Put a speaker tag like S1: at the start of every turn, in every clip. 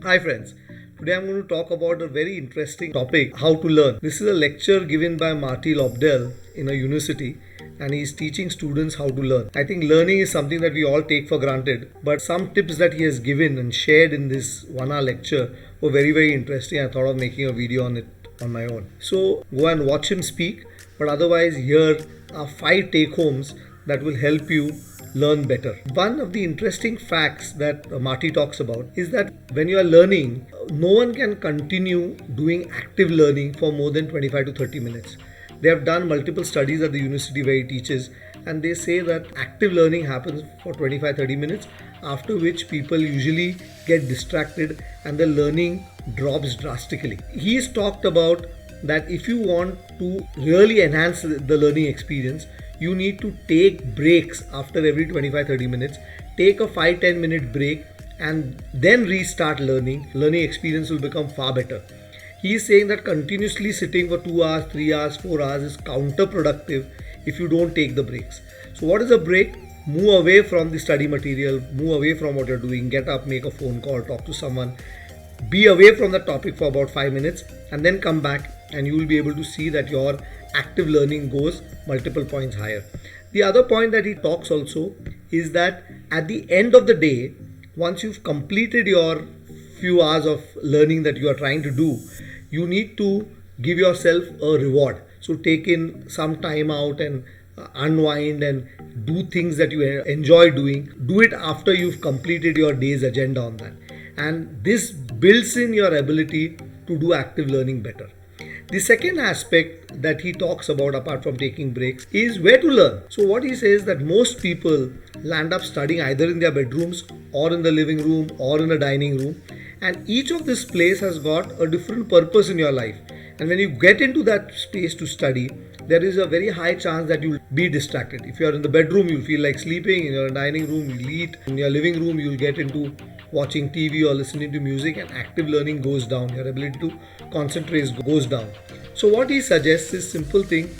S1: Hi friends, today I'm going to talk about a very interesting topic, how to learn. This is a lecture given by Marty Lobdell in a university and he's teaching students how to learn. I think learning is something that we all take for granted, but some tips that he has given and shared in this 1 hour lecture were very interesting. I thought of making a video on it on my own. So go and watch him speak, but otherwise here are 5 take homes that will help you learn better. One of the interesting facts that Marty talks about is that when you are learning, no one can continue doing active learning for more than 25 to 30 minutes. They have done multiple studies at the university where he teaches, and they say that active learning happens for 25-30 minutes, after which people usually get distracted and the learning drops drastically. He's talked about that if you want to really enhance the learning experience, you need to take breaks after every 25-30 minutes. Take a 5-10 minute break and then restart learning. Learning experience will become far better. He is saying that continuously sitting for 2 hours, 3 hours, 4 hours is counterproductive if you don't take the breaks. So what is a break? Move away from the study material, move away from what you're doing, get up, make a phone call, talk to someone, be away from the topic for about 5 minutes and then come back, and you will be able to see that your active learning goes multiple points higher. The other point that he talks also is that at the end of the day, once you've completed your few hours of learning that you are trying to do, you need to give yourself a reward. So take in some time out and unwind and do things that you enjoy doing. Do it after you've completed your day's agenda on that. And this builds in your ability to do active learning better. The second aspect that he talks about, apart from taking breaks, is where to learn. So what he says that most people land up studying either in their bedrooms or in the living room or in the dining room, and each of this place has got a different purpose in your life. And when you get into that space to study, there is a very high chance that you'll be distracted. If you are in the bedroom, you'll feel like sleeping. In your dining room, you'll eat. In your living room, you'll get into watching TV or listening to music, and active learning goes down. Your ability to concentrate goes down. So what he suggests is simple thing: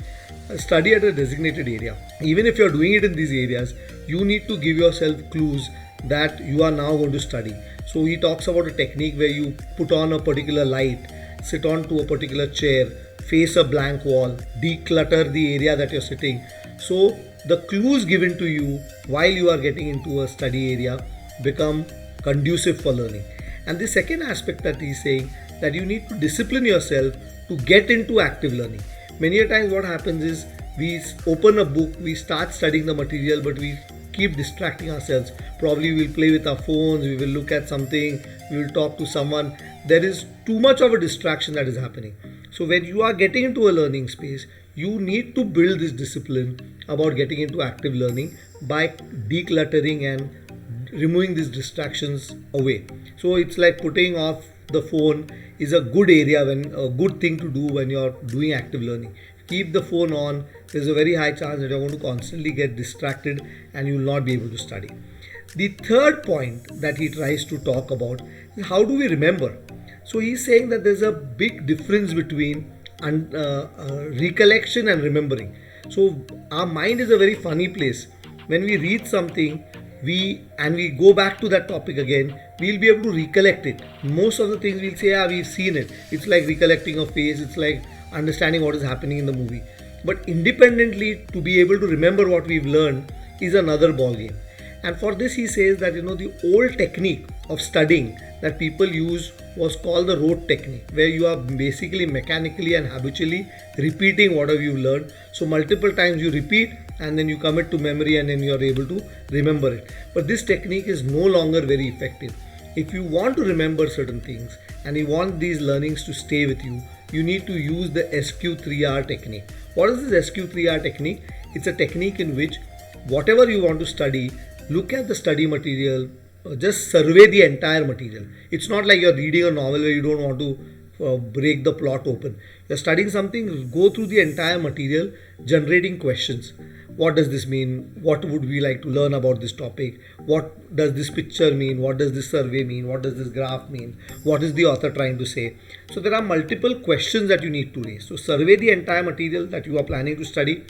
S1: study at a designated area. Even if you're doing it in these areas, you need to give yourself clues that you are now going to study. So he talks about a technique where you put on a particular light, sit on to a particular chair, face a blank wall, declutter the area that you're sitting. So the clues given to you while you are getting into a study area become conducive for learning. And the second aspect that he's saying, that you need to discipline yourself to get into active learning. Many a times what happens is we open a book, we start studying the material, but we keep distracting ourselves. Probably we'll play with our phones, we will look at something, we will talk to someone. There is too much of a distraction that is happening. So when you are getting into a learning space, you need to build this discipline about getting into active learning by decluttering and removing these distractions away. So it's like putting off the phone is a good area, when a good thing to do when you're doing active learning. Keep the phone on, there's a very high chance that you're going to constantly get distracted and you will not be able to study. The third point that he tries to talk about is how do we remember. So he's saying that there's a big difference between recollection and remembering. So our mind is a very funny place. When we read something, we go back to that topic again, we'll be able to recollect it. Most of the things we'll say, we've seen it. It's like recollecting a face, it's like understanding what is happening in the movie. But independently, to be able to remember what we've learned is another ballgame. And for this, he says that the old technique of studying that people use was called the rote technique, where you are basically mechanically and habitually repeating whatever you learned. So multiple times you repeat and then you commit to memory and then you are able to remember it. But this technique is no longer very effective. If you want to remember certain things and you want these learnings to stay with you, you need to use the SQ3R technique. What is this SQ3R technique? It's a technique in which whatever you want to study, look at the study material, just survey the entire material. It's not like you're reading a novel where you don't want to break the plot open. You're studying something, go through the entire material, generating questions. What does this mean? What would we like to learn about this topic? What does this picture mean? What does this survey mean? What does this graph mean? What is the author trying to say? So there are multiple questions that you need to raise. So survey the entire material that you are planning to study,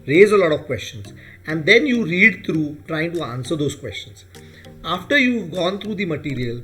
S1: raise a lot of questions, and then you read through trying to answer those questions. After you've gone through the material,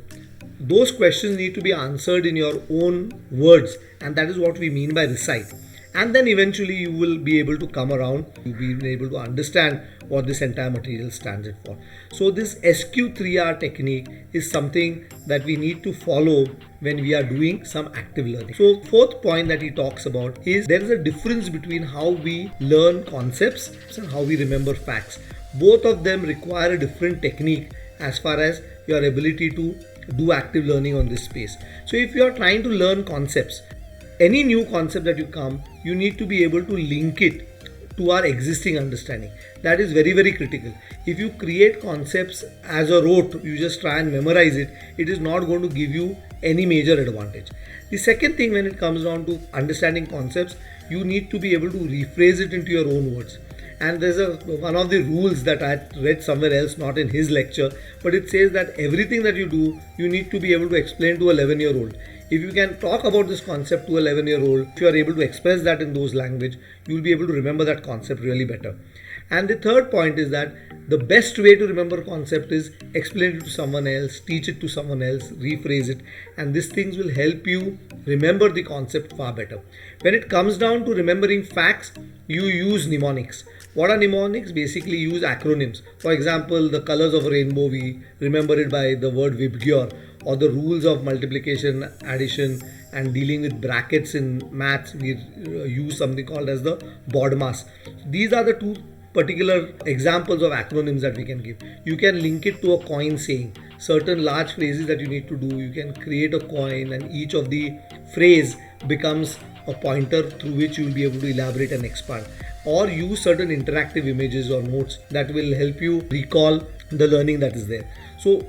S1: those questions need to be answered in your own words, and that is what we mean by recite. And then eventually you will be able to come around, you'll be able to understand what this entire material stands it for. So this SQ3R technique is something that we need to follow when we are doing some active learning. So fourth point that he talks about is there is a difference between how we learn concepts and how we remember facts. Both of them require a different technique as far as your ability to do active learning on this space. So if you are trying to learn concepts, any new concept that you come, you need to be able to link it to our existing understanding. That is very, very critical. If you create concepts as a rote, you just try and memorize it, it is not going to give you any major advantage. The second thing, when it comes down to understanding concepts, you need to be able to rephrase it into your own words. And there's one of the rules that I read somewhere else, not in his lecture, but it says that everything that you do, you need to be able to explain to an 11-year-old. If you can talk about this concept to an 11-year-old, if you are able to express that in those language, you will be able to remember that concept really better. And the third point is that the best way to remember concept is explain it to someone else, teach it to someone else, rephrase it, and these things will help you remember the concept far better. When it comes down to remembering facts, you use mnemonics. What are mnemonics? Basically use acronyms. For example, the colors of a rainbow, we remember it by the word VIBGYOR, or the rules of multiplication, addition, and dealing with brackets in maths, we use something called as the BODMAS. These are the two particular examples of acronyms that we can give. You can link it to a coin saying, certain large phrases that you need to do. You can create a coin and each of the phrase becomes a pointer through which you will be able to elaborate and expand, or use certain interactive images or notes that will help you recall the learning that is there. So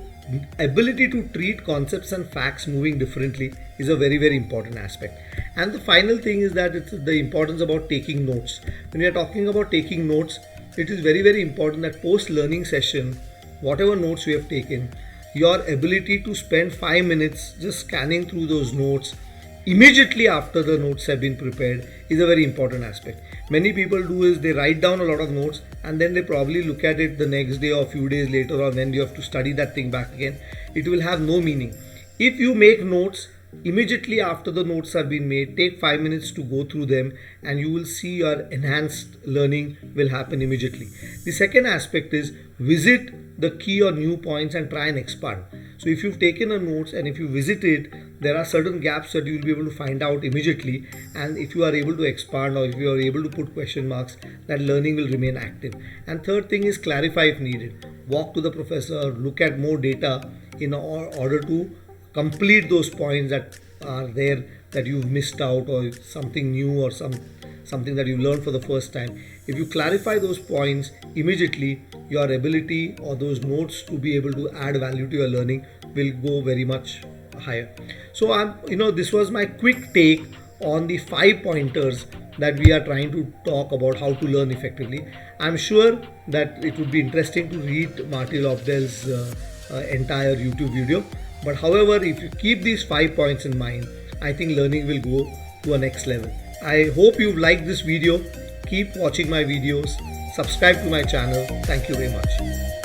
S1: ability to treat concepts and facts moving differently is a very, very important aspect. And the final thing is that it's the importance about taking notes. When we are talking about taking notes, it is very, very important that post learning session, whatever notes we have taken, your ability to spend 5 minutes just scanning through those notes immediately after the notes have been prepared is a very important aspect. Many people do is they write down a lot of notes and then they probably look at it the next day or a few days later, or when you have to study that thing back again, it will have no meaning. If you make notes immediately after the notes have been made, take 5 minutes to go through them, and you will see your enhanced learning will happen immediately. The second aspect is visit the key or new points and try and expand. So if you've taken a notes and if you visit it, there are certain gaps that you will be able to find out immediately, and if you are able to expand or if you are able to put question marks, that learning will remain active. And third thing is clarify if needed. Walk to the professor, look at more data in order to complete those points that are there that you've missed out, or something new, or something that you learned for the first time. If you clarify those points immediately, your ability or those notes to be able to add value to your learning will go very much higher. So this was my quick take on the 5 pointers that we are trying to talk about how to learn effectively. I'm sure that it would be interesting to read Marty Lobdell's entire YouTube video. But however, if you keep these 5 points in mind, I think learning will go to a next level. I hope you've liked this video. Keep watching my videos. Subscribe to my channel. Thank you very much.